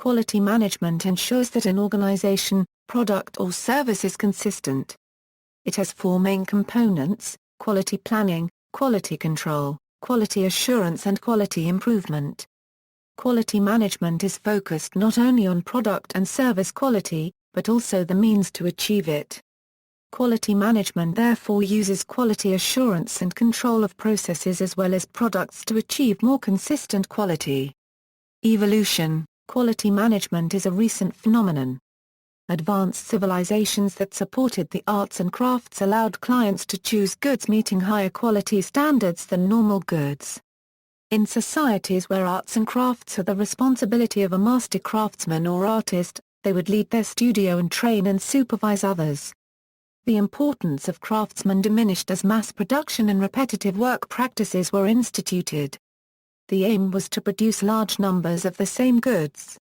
Quality management ensures that an organization, product or service is consistent. It has four main components: quality planning, quality control, quality assurance and quality improvement. Quality management is focused not only on product and service quality, but also the means to achieve it. Quality management therefore uses quality assurance and control of processes as well as products to achieve more consistent quality. Evolution. Quality management is a recent phenomenon. Advanced civilizations that supported the arts and crafts allowed clients to choose goods meeting higher quality standards than normal goods. In societies where arts and crafts are the responsibility of a master craftsman or artist, they would lead their studio and train and supervise others. The importance of craftsmen diminished as mass production and repetitive work practices were instituted. The aim was to produce large numbers of the same goods.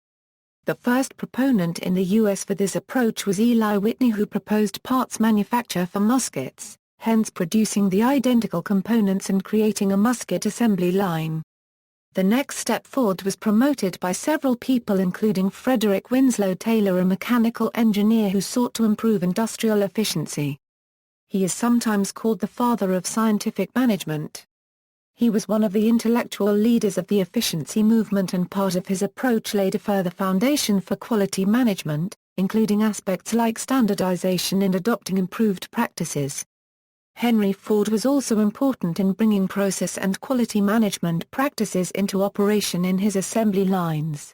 The first proponent in the U.S. for this approach was Eli Whitney, who proposed parts manufacture for muskets, hence producing the identical components and creating a musket assembly line. The next step forward was promoted by several people including Frederick Winslow Taylor, a mechanical engineer who sought to improve industrial efficiency. He is sometimes called the father of scientific management. He was one of the intellectual leaders of the efficiency movement, and part of his approach laid a further foundation for quality management, including aspects like standardization and adopting improved practices. Henry Ford was also important in bringing process and quality management practices into operation in his assembly lines.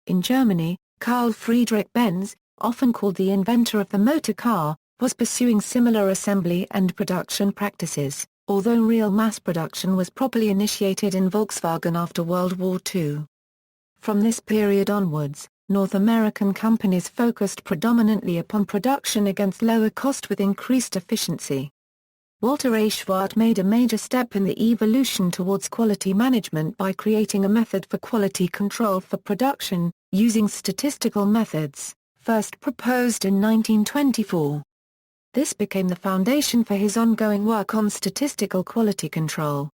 In Germany, Carl Friedrich Benz, often called the inventor of the motor car, was pursuing similar assembly and production practices, although real mass production was properly initiated in Volkswagen after World War II. From this period onwards, North American companies focused predominantly upon production against lower cost with increased efficiency. Walter A. Schwartz made a major step in the evolution towards quality management by creating a method for quality control for production, using statistical methods, first proposed in 1924. This became the foundation for his ongoing work on statistical quality control.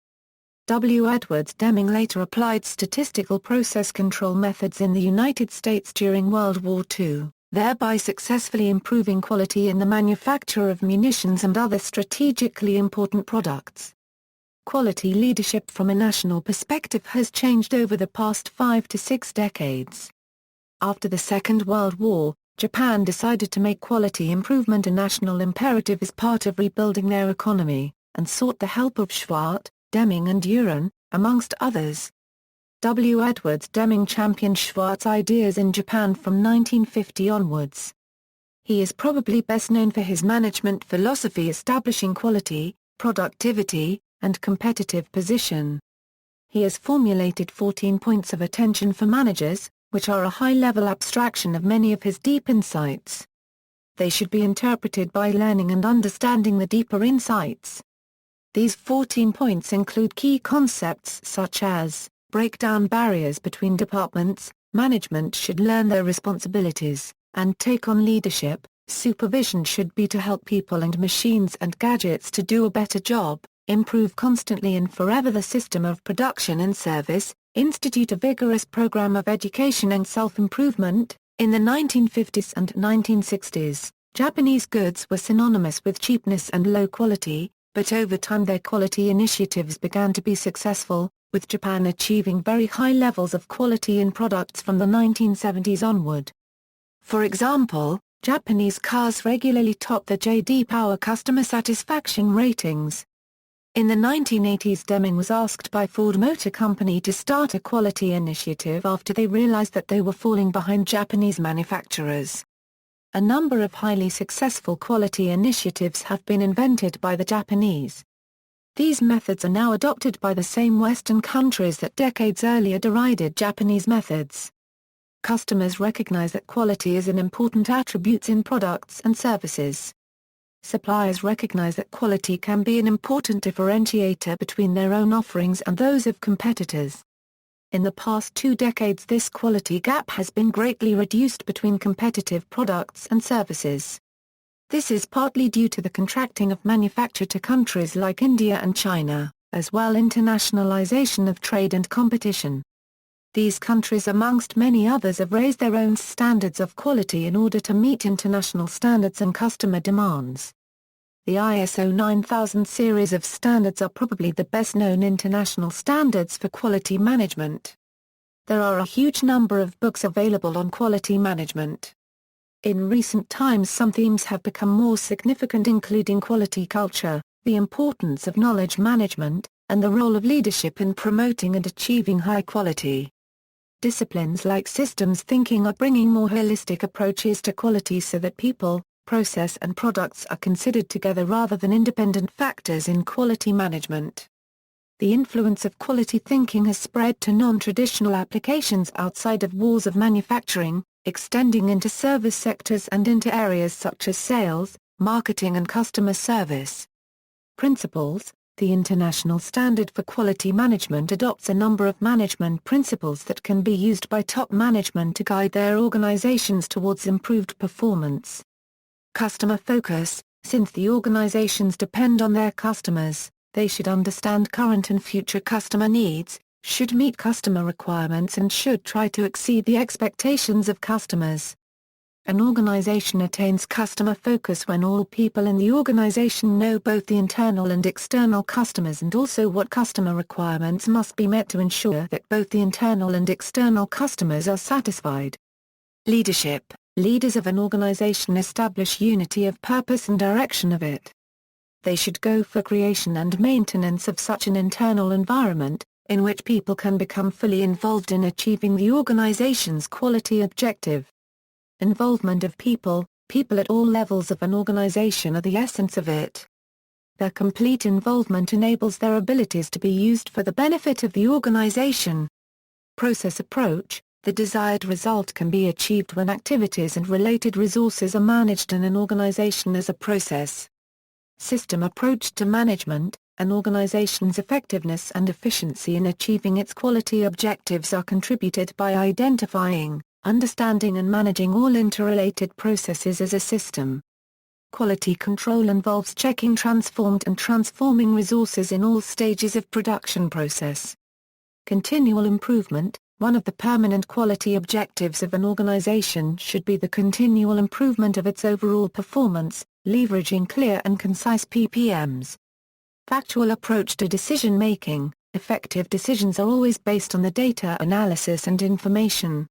W. Edwards Deming later applied statistical process control methods in the United States during World War II, thereby successfully improving quality in the manufacture of munitions and other strategically important products. Quality leadership from a national perspective has changed over the past 5 to 6 decades. After the Second World War, Japan decided to make quality improvement a national imperative as part of rebuilding their economy, and sought the help of Schwartz, Deming and Uran, amongst others. W. Edwards Deming championed Schwartz's ideas in Japan from 1950 onwards. He is probably best known for his management philosophy establishing quality, productivity, and competitive position. He has formulated 14 points of attention for managers, which are a high-level abstraction of many of his deep insights. They should be interpreted by learning and understanding the deeper insights. These 14 points include key concepts such as, break down barriers between departments, management should learn their responsibilities, and take on leadership, supervision should be to help people and machines and gadgets to do a better job, improve constantly and forever the system of production and service, institute a vigorous program of education and self-improvement. In the 1950s and 1960s, Japanese goods were synonymous with cheapness and low quality, but over time their quality initiatives began to be successful, with Japan achieving very high levels of quality in products from the 1970s onward. For example, Japanese cars regularly top the J.D. Power customer satisfaction ratings. In the 1980s, Deming was asked by Ford Motor Company to start a quality initiative after they realized that they were falling behind Japanese manufacturers. A number of highly successful quality initiatives have been invented by the Japanese. These methods are now adopted by the same Western countries that decades earlier derided Japanese methods. Customers recognize that quality is an important attribute in products and services. Suppliers recognize that quality can be an important differentiator between their own offerings and those of competitors. In the past 2 decades, this quality gap has been greatly reduced between competitive products and services. This is partly due to the contracting of manufacture to countries like India and China, as well as internationalization of trade and competition. These countries amongst many others have raised their own standards of quality in order to meet international standards and customer demands. The ISO 9000 series of standards are probably the best-known international standards for quality management. There are a huge number of books available on quality management. In recent times some themes have become more significant, including quality culture, the importance of knowledge management, and the role of leadership in promoting and achieving high quality. Disciplines like systems thinking are bringing more holistic approaches to quality so that people, process and products are considered together rather than independent factors in quality management. The influence of quality thinking has spread to non-traditional applications outside of walls of manufacturing, extending into service sectors and into areas such as sales, marketing and customer service. Principles. The International Standard for Quality Management adopts a number of management principles that can be used by top management to guide their organizations towards improved performance. Customer focus. Since the organizations depend on their customers, they should understand current and future customer needs, should meet customer requirements and should try to exceed the expectations of customers. An organization attains customer focus when all people in the organization know both the internal and external customers and also what customer requirements must be met to ensure that both the internal and external customers are satisfied. Leadership. Leaders of an organization establish unity of purpose and direction of it. They should go for creation and maintenance of such an internal environment, in which people can become fully involved in achieving the organization's quality objective. Involvement of people at all levels of an organization are the essence of it. Their complete involvement enables their abilities to be used for the benefit of the organization. Process approach. The desired result can be achieved when activities and related resources are managed in an organization as a process. System approach to management. An organization's effectiveness and efficiency in achieving its quality objectives are contributed by identifying, understanding and managing all interrelated processes as a system. Quality control involves checking transformed and transforming resources in all stages of production process. Continual improvement. One of the permanent quality objectives of an organization should be the continual improvement of its overall performance, leveraging clear and concise PPMs. Factual approach to decision-making. Effective decisions are always based on the data analysis and information.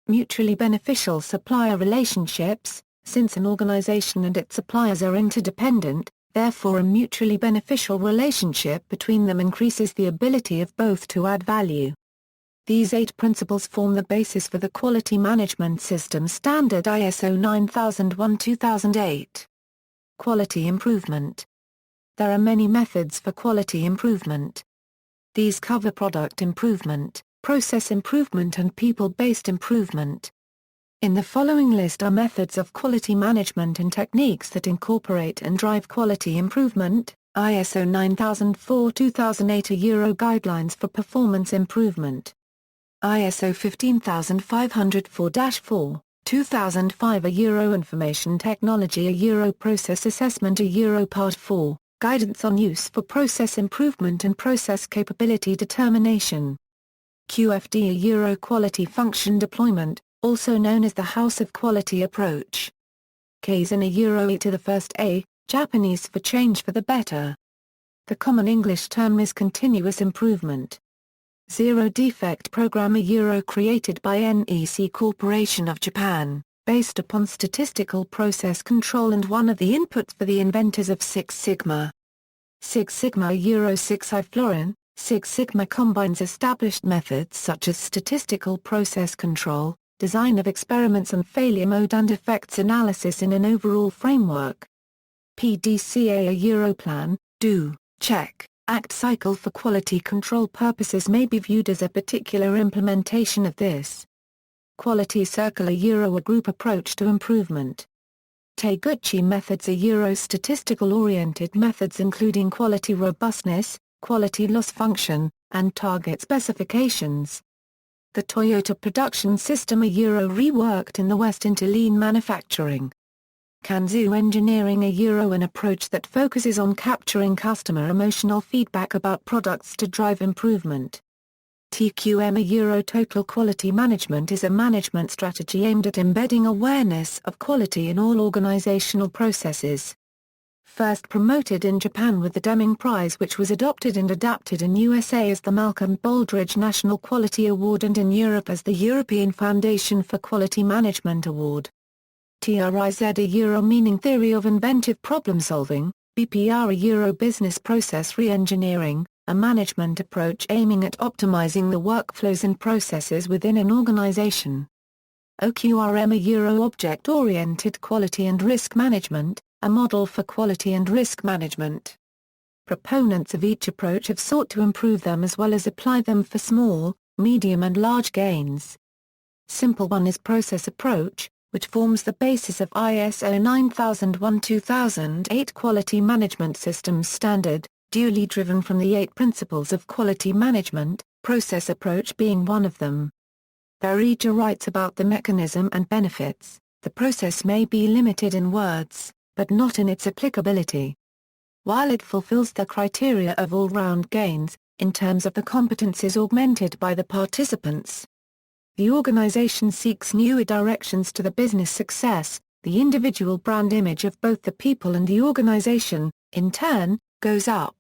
Mutually beneficial supplier relationships. Since an organization and its suppliers are interdependent, therefore a mutually beneficial relationship between them increases the ability of both to add value. These 8 principles form the basis for the Quality Management System Standard ISO 9001-2008. Quality improvement. There are many methods for quality improvement. These cover product improvement, process improvement and people-based improvement. In the following list are methods of quality management and techniques that incorporate and drive quality improvement. ISO 9004-2008 Euro Guidelines for Performance Improvement. ISO 15504-4, 2005 Euro Information Technology Euro Process Assessment Euro Part 4, Guidance on Use for Process Improvement and Process Capability Determination. QFD Euro Quality Function Deployment, also known as the House of Quality Approach. Kaizen Euro E to the first A, Japanese for change for the better. The common English term is continuous improvement. Zero Defect Program Euro created by NEC Corporation of Japan, based upon statistical process control and one of the inputs for the inventors of Six Sigma. Six Sigma Euro 6i Florin. Six Sigma combines established methods such as statistical process control, design of experiments and failure mode and effects analysis in an overall framework. PDCA Euro Plan, Do, Check, Act cycle for quality control purposes may be viewed as a particular implementation of this. Quality Circle Euro a group approach to improvement. Taguchi methods Euro statistical-oriented methods including quality robustness, quality loss function, and target specifications. The Toyota production system Euro reworked in the West into lean manufacturing. Kanzu engineering Euro an approach that focuses on capturing customer emotional feedback about products to drive improvement. TQM Total Quality Management is a management strategy aimed at embedding awareness of quality in all organizational processes. First promoted in Japan with the Deming Prize, which was adopted and adapted in USA as the Malcolm Baldrige National Quality Award and in Europe as the European Foundation for Quality Management Award. TRIZ meaning Theory of Inventive Problem Solving, BPR Business Process Re-engineering, a management approach aiming at optimizing the workflows and processes within an organization. OQRM Object-Oriented Quality and Risk Management, a model for quality and risk management. Proponents of each approach have sought to improve them as well as apply them for small, medium and large gains. Simple one is process approach, which forms the basis of ISO 9001-2008 Quality Management Systems Standard, duly driven from the 8 principles of quality management, process approach being one of them. Barija writes about the mechanism and benefits. The process may be limited in words, but not in its applicability. While it fulfills the criteria of all-round gains, in terms of the competencies augmented by the participants, the organization seeks newer directions to the business success. The individual brand image of both the people and the organization, in turn, goes up.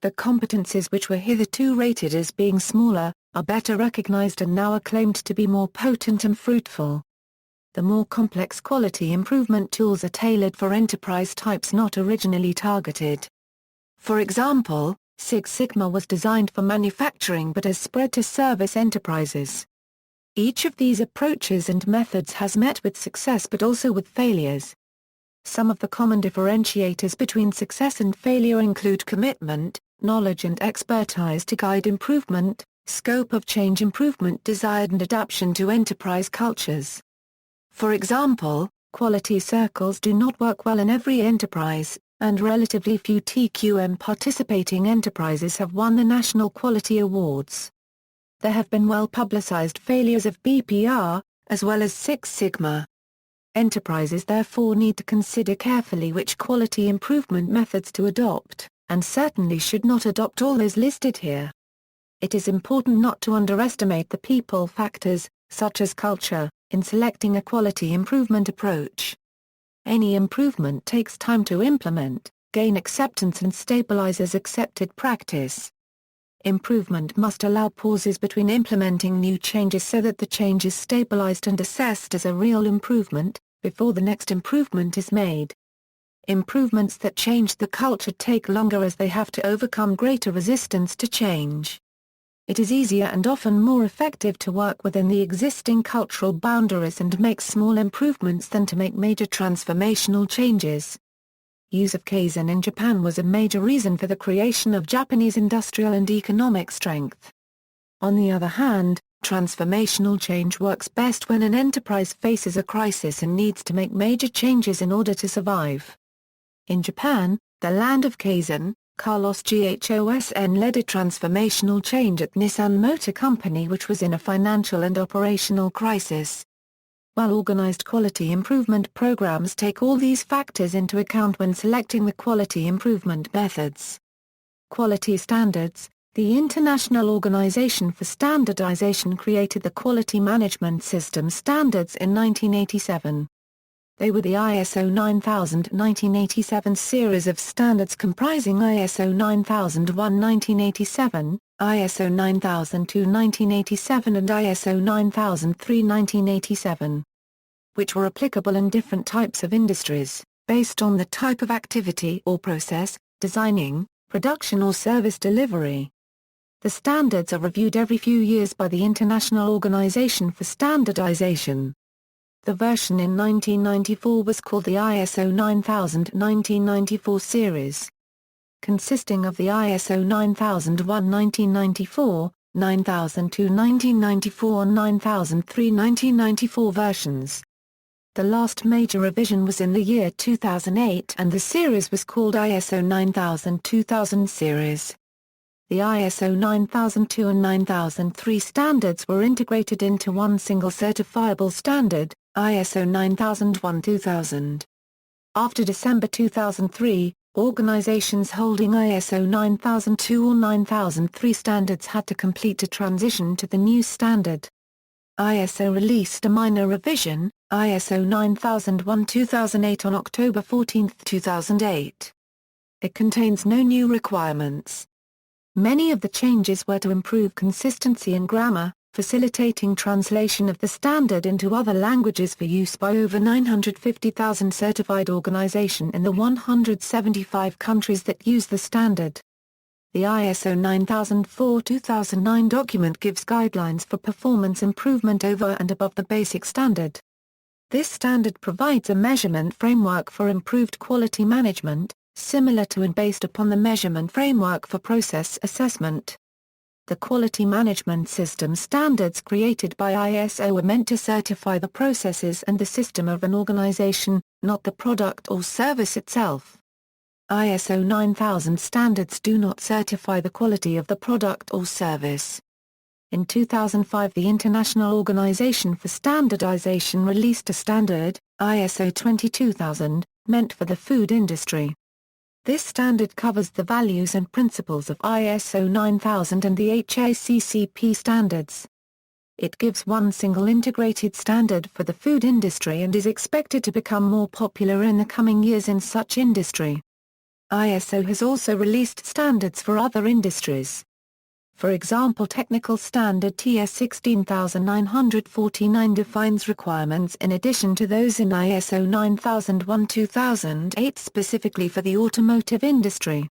The competencies which were hitherto rated as being smaller, are better recognized and now acclaimed to be more potent and fruitful. The more complex quality improvement tools are tailored for enterprise types not originally targeted. For example, Six Sigma was designed for manufacturing but has spread to service enterprises. Each of these approaches and methods has met with success but also with failures. Some of the common differentiators between success and failure include commitment, knowledge and expertise to guide improvement, scope of change improvement desired and adaptation to enterprise cultures. For example, quality circles do not work well in every enterprise, and relatively few TQM participating enterprises have won the National Quality Awards. There have been well-publicized failures of BPR, as well as Six Sigma. Enterprises therefore need to consider carefully which quality improvement methods to adopt, and certainly should not adopt all those listed here. It is important not to underestimate the people factors, such as culture, in selecting a quality improvement approach. Any improvement takes time to implement, gain acceptance and stabilize as accepted practice. Improvement must allow pauses between implementing new changes so that the change is stabilized and assessed as a real improvement, before the next improvement is made. Improvements that change the culture take longer as they have to overcome greater resistance to change. It is easier and often more effective to work within the existing cultural boundaries and make small improvements than to make major transformational changes. Use of Kaizen in Japan was a major reason for the creation of Japanese industrial and economic strength. On the other hand, transformational change works best when an enterprise faces a crisis and needs to make major changes in order to survive. In Japan, the land of Kaizen, Carlos Ghosn led a transformational change at Nissan Motor Company which was in a financial and operational crisis. Well-organized quality improvement programs take all these factors into account when selecting the quality improvement methods. Quality standards. The International Organization for Standardization created the Quality Management System Standards in 1987. They were the ISO 9000 1987 series of standards comprising ISO 9001 1987, ISO 9002 1987 and ISO 9003 1987, which were applicable in different types of industries, based on the type of activity or process, designing, production or service delivery. The standards are reviewed every few years by the International Organization for Standardization. The version in 1994 was called the ISO 9000 1994 series. Consisting of the ISO 9001 1994, 9002 1994 and 9003 1994 versions. The last major revision was in the year 2008 and the series was called ISO 9000 2000 series. The ISO 9002 and 9003 standards were integrated into one single certifiable standard, ISO 9001-2000. After December 2003, Organizations holding ISO 9002 or 9003 standards had to complete a transition to the new standard. ISO released a minor revision, ISO 9001-2008 on October 14, 2008. It contains no new requirements. Many of the changes were to improve consistency in grammar, facilitating translation of the standard into other languages for use by over 950,000 certified organizations in the 175 countries that use the standard. The ISO 9004-2009 document gives guidelines for performance improvement over and above the basic standard. This standard provides a measurement framework for improved quality management, similar to and based upon the measurement framework for process assessment. The quality management system standards created by ISO are meant to certify the processes and the system of an organization, not the product or service itself. ISO 9000 standards do not certify the quality of the product or service. In 2005, the International Organization for Standardization released a standard, ISO 22000, meant for the food industry. This standard covers the values and principles of ISO 9000 and the HACCP standards. It gives one single integrated standard for the food industry and is expected to become more popular in the coming years in such industry. ISO has also released standards for other industries. For example, Technical Standard TS 16949 defines requirements in addition to those in ISO 9001-2008 specifically for the automotive industry.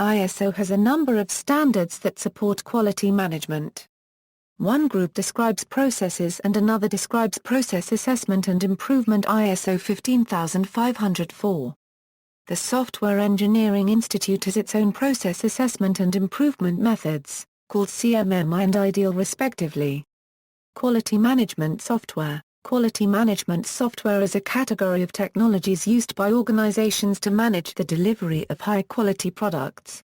ISO has a number of standards that support quality management. One group describes processes and another describes process assessment and improvement. ISO 15504. The Software Engineering Institute has its own process assessment and improvement methods, called CMM and IDEAL respectively. Quality management software. Quality management software is a category of technologies used by organizations to manage the delivery of high-quality products.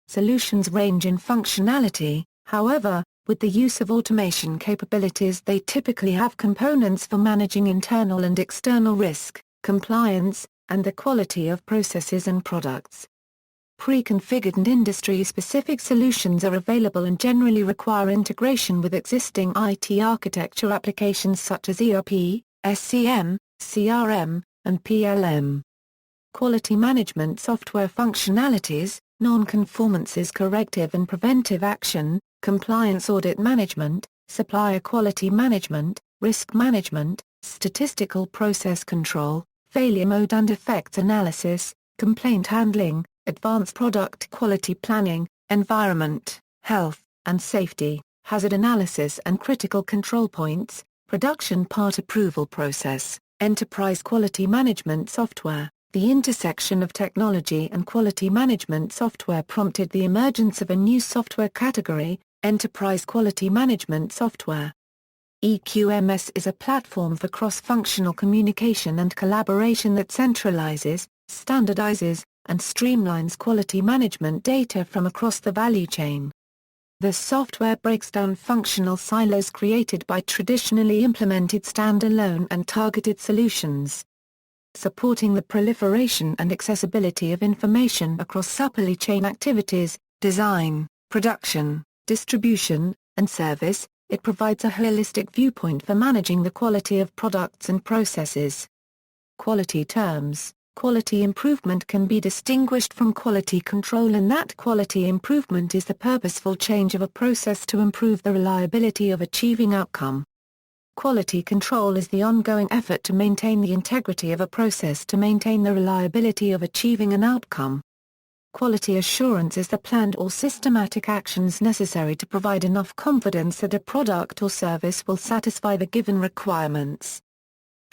Solutions range in functionality, however, with the use of automation capabilities they typically have components for managing internal and external risk, compliance, and the quality of processes and products. Pre-configured and industry-specific solutions are available and generally require integration with existing IT architecture applications such as ERP, SCM, CRM, and PLM. Quality management software functionalities, non-conformances, corrective and preventive action, compliance audit management, supplier quality management, risk management, statistical process control, failure mode and effects analysis, complaint handling, advanced product quality planning, environment, health, and safety, hazard analysis and critical control points, production part approval process, enterprise quality management software. The intersection of technology and quality management software prompted the emergence of a new software category, enterprise quality management software. EQMS is a platform for cross-functional communication and collaboration that centralizes, standardizes, and streamlines quality management data from across the value chain. The software breaks down functional silos created by traditionally implemented standalone and targeted solutions. Supporting the proliferation and accessibility of information across supply chain activities, design, production, distribution, and service, it provides a holistic viewpoint for managing the quality of products and processes. Quality terms. Quality improvement can be distinguished from quality control in that quality improvement is the purposeful change of a process to improve the reliability of achieving outcome. Quality control is the ongoing effort to maintain the integrity of a process to maintain the reliability of achieving an outcome. Quality assurance is the planned or systematic actions necessary to provide enough confidence that a product or service will satisfy the given requirements.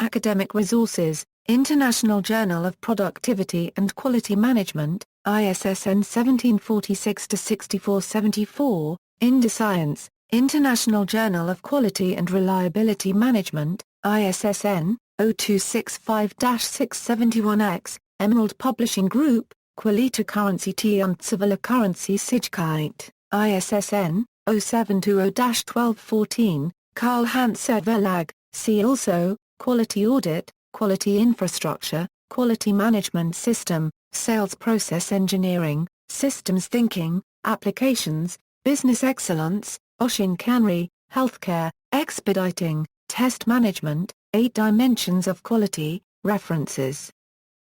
Academic resources, International Journal of Productivity and Quality Management, ISSN 1746-6474, IndiScience, International Journal of Quality and Reliability Management, ISSN 0265-671X, Emerald Publishing Group, Qualität T und Zivilsicherheit, ISSN 0720-1214, Karl-Heinz Verlag, see also, Quality Audit, Quality Infrastructure, Quality Management System, sales process engineering, systems thinking, applications, business excellence, Oshin-Kanri, healthcare, expediting, test management, 8 dimensions of quality, references.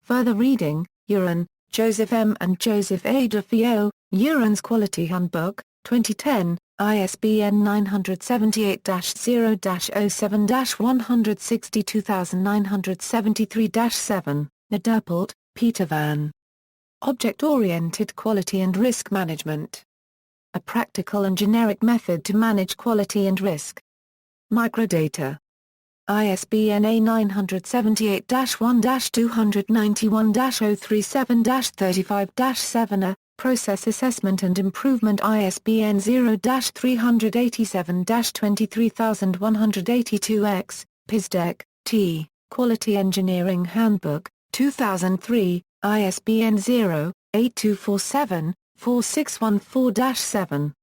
Further reading, Uran, Joseph M. and Joseph A. DeFeo, Uran's Quality Handbook, 2010, ISBN 978-0-07-162973-7, Nederpelt, Peter van. Object-Oriented Quality and Risk Management. A practical and generic method to manage quality and risk. Microdata. ISBN A978-1-291-037-35-7 Process Assessment and Improvement ISBN 0-387-23182-X, Pizdek, T., Quality Engineering Handbook, 2003, ISBN 0-8247-4614-7.